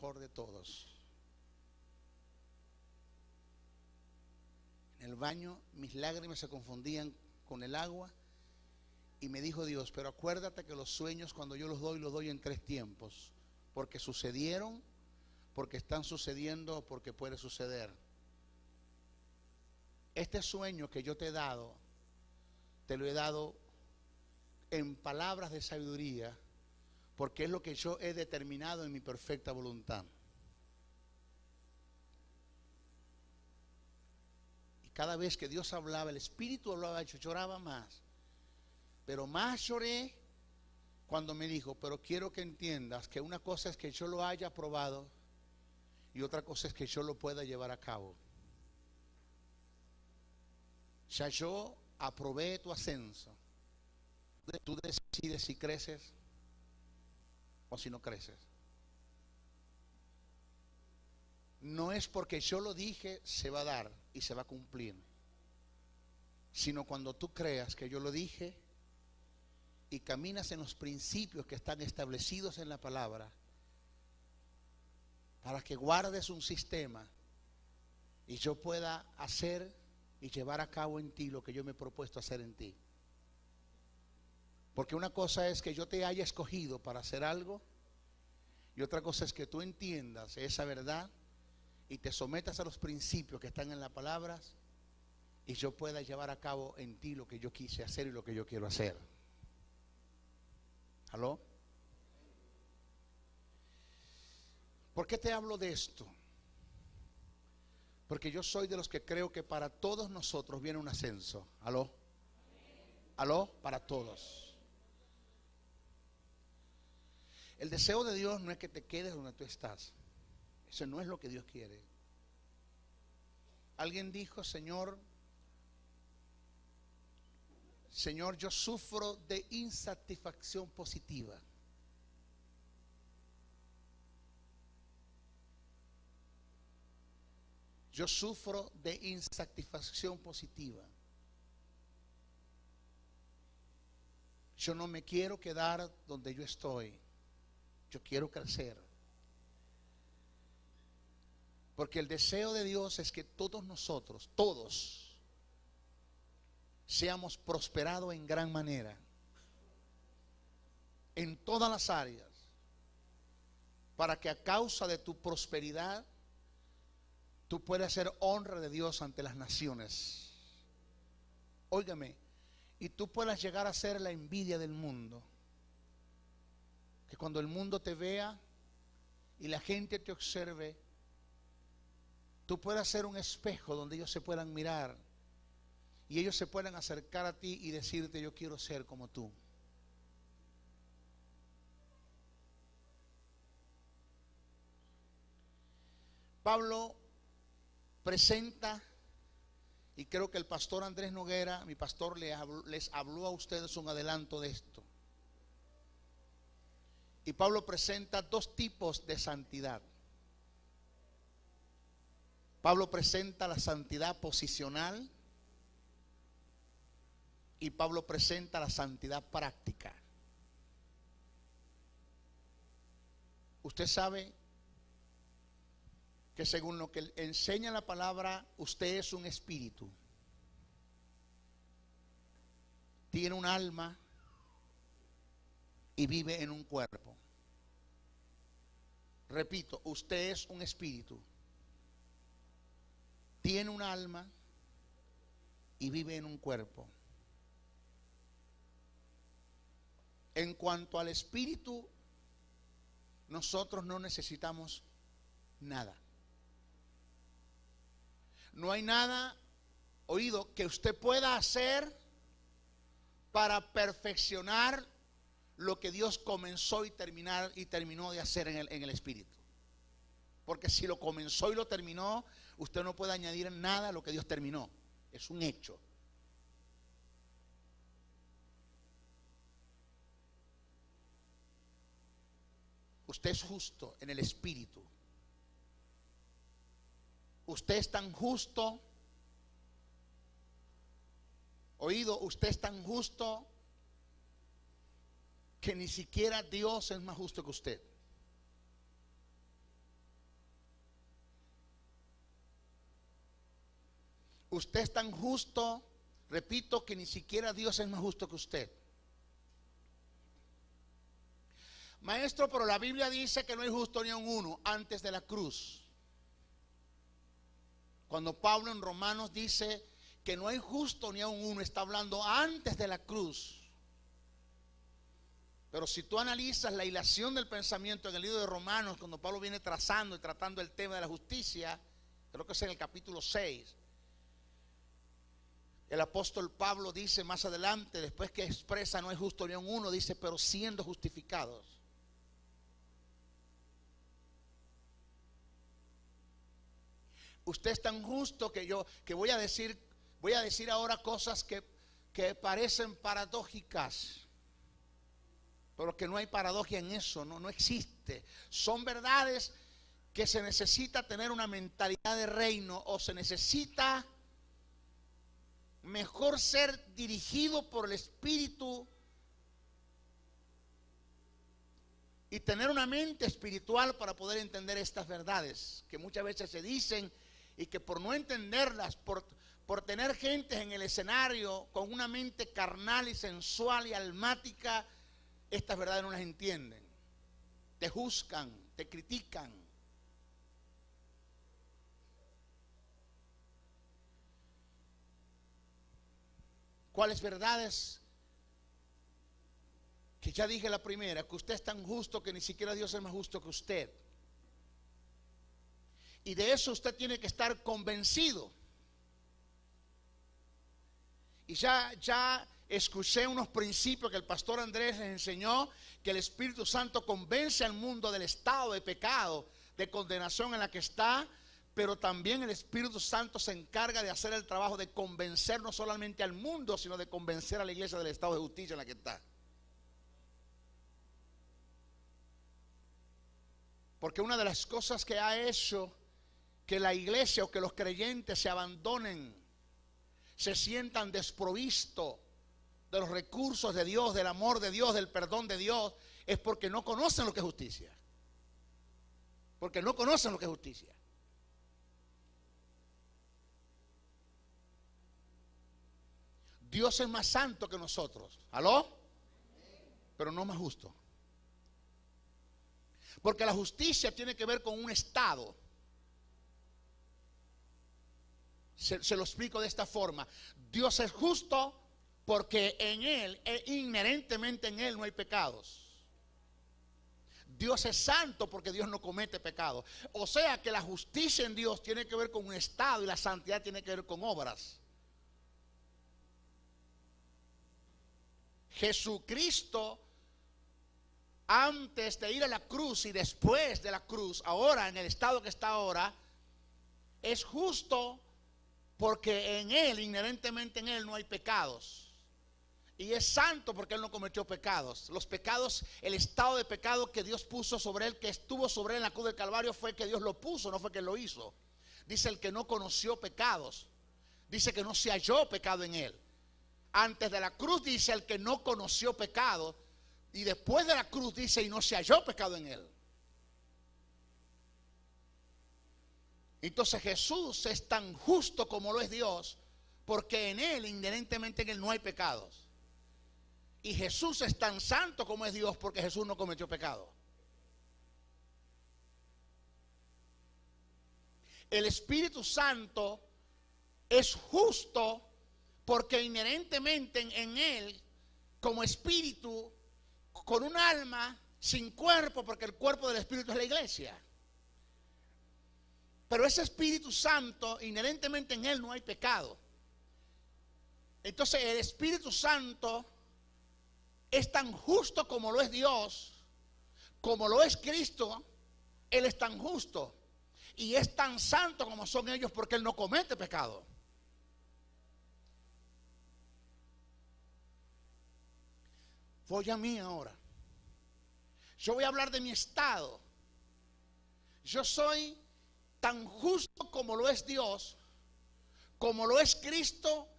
mejor de todos. En el baño mis lágrimas se confundían con el agua y me dijo Dios, pero acuérdate que los sueños cuando yo los doy en 3 tiempos, porque sucedieron, porque están sucediendo, porque puede suceder. Este sueño que yo te he dado, te lo he dado en palabras de sabiduría, porque es lo que yo he determinado en mi perfecta voluntad. Y cada vez que Dios hablaba, el Espíritu hablaba, yo lloraba más. Pero más lloré cuando me dijo, pero quiero que entiendas que una cosa es que yo lo haya aprobado y otra cosa es que yo lo pueda llevar a cabo. Ya yo aprobé tu ascenso. Tú decides si creces o si no creces. No es porque yo lo dije se va a dar y se va a cumplir, sino cuando tú creas que yo lo dije y caminas en los principios que están establecidos en la palabra, para que guardes un sistema y yo pueda hacer y llevar a cabo en ti lo que yo me he propuesto hacer en ti. Porque una cosa es que yo te haya escogido para hacer algo y otra cosa es que tú entiendas esa verdad y te sometas a los principios que están en las palabras y yo pueda llevar a cabo en ti lo que yo quise hacer y lo que yo quiero hacer. ¿Aló? ¿Por qué te hablo de esto? Porque yo soy de los que creo que para todos nosotros viene un ascenso. ¿Aló? ¿Aló? Para todos. El deseo de Dios no es que te quedes donde tú estás. Eso no es lo que Dios quiere. Alguien dijo, Señor, yo sufro de insatisfacción positiva. Yo sufro de insatisfacción positiva. Yo no me quiero quedar donde yo estoy. Yo quiero crecer. Porque el deseo de Dios es que todos nosotros, todos, seamos prosperados en gran manera. En todas las áreas. Para que a causa de tu prosperidad, tú puedas hacer honra de Dios ante las naciones. Óigame, y tú puedas llegar a ser la envidia del mundo. Que cuando el mundo te vea y la gente te observe, tú puedas ser un espejo donde ellos se puedan mirar y ellos se puedan acercar a ti y decirte, yo quiero ser como tú. Pablo presenta, y creo que el pastor Andrés Noguera, mi pastor, les habló a ustedes un adelanto de esto. Y Pablo presenta 2 tipos de santidad. Pablo presenta la santidad posicional y Pablo presenta la santidad práctica. Usted sabe que según lo que enseña la palabra, usted es un espíritu. Tiene un alma y vive en un cuerpo. Repito, usted es un espíritu. Tiene un alma y vive en un cuerpo. En cuanto al espíritu, nosotros no necesitamos nada. No hay nada, oído, que usted pueda hacer para perfeccionar lo que Dios comenzó y terminó de hacer en el espíritu. Porque si lo comenzó y lo terminó, usted no puede añadir nada a lo que Dios terminó. Es un hecho. Usted es justo en el espíritu. Usted es tan justo, oído, usted es tan justo que ni siquiera Dios es más justo que usted. Usted es tan justo, repito, que ni siquiera Dios es más justo que usted. Maestro, pero la Biblia dice que no hay justo ni a un uno antes de la cruz. Cuando Pablo en Romanos dice que no hay justo ni a un uno, está hablando antes de la cruz. Pero si tú analizas la hilación del pensamiento en el libro de Romanos, cuando Pablo viene trazando y tratando el tema de la justicia, creo que es en el capítulo 6, el apóstol Pablo dice más adelante, después que expresa no hay justo ni a un uno, dice, pero siendo justificados. Usted es tan justo que voy a decir ahora cosas que parecen paradójicas, pero que no hay paradoja en eso, no existe. Son verdades que se necesita tener una mentalidad de reino, o se necesita mejor ser dirigido por el Espíritu y tener una mente espiritual para poder entender estas verdades que muchas veces se dicen y que por no entenderlas, por tener gente en el escenario con una mente carnal y sensual y almática, estas verdades no las entienden. Te juzgan, te critican. ¿Cuáles verdades? Que ya dije la primera, que usted es tan justo que ni siquiera Dios es más justo que usted. Y de eso usted tiene que estar convencido. Y ya escuché unos principios que el pastor Andrés les enseñó, que el Espíritu Santo convence al mundo del estado de pecado, de condenación en la que está, pero también el Espíritu Santo se encarga de hacer el trabajo de convencer no solamente al mundo, sino de convencer a la iglesia del estado de justicia en la que está. Porque una de las cosas que ha hecho que la iglesia o que los creyentes se abandonen, se sientan desprovistos de los recursos de Dios, del amor de Dios, del perdón de Dios, es porque no conocen lo que es justicia. Porque no conocen lo que es justicia. Dios es más santo que nosotros. ¿Aló? Pero no más justo. Porque la justicia tiene que ver con un estado. Se lo explico de esta forma. Dios es justo porque en Él, inherentemente en Él no hay pecados. Dios es santo porque Dios no comete pecado. O sea que la justicia en Dios tiene que ver con un estado y la santidad tiene que ver con obras. Jesucristo, antes de ir a la cruz y después de la cruz, ahora en el estado que está ahora, es justo porque en Él, inherentemente en Él, no hay pecados. Y es santo porque Él no cometió pecados. Los pecados, el estado de pecado que Dios puso sobre Él, que estuvo sobre Él en la cruz del Calvario, fue que Dios lo puso, no fue que Él lo hizo. Dice el que no conoció pecados. Dice que no se halló pecado en Él. Antes de la cruz dice el que no conoció pecado. Y después de la cruz dice y no se halló pecado en Él. Entonces Jesús es tan justo como lo es Dios, porque en Él, inherentemente en Él, no hay pecados. Y Jesús es tan santo como es Dios, porque Jesús no cometió pecado. El Espíritu Santo es justo porque inherentemente en Él, como espíritu, con un alma, sin cuerpo, porque el cuerpo del Espíritu es la iglesia. Pero ese Espíritu Santo, inherentemente en Él no hay pecado. Entonces el Espíritu Santo es tan justo como lo es Dios, como lo es Cristo. Él es tan justo y es tan santo como son ellos, porque Él no comete pecado. Voy a mí ahora. Yo voy a hablar de mi estado. Yo soy tan justo como lo es Dios, como lo es Cristo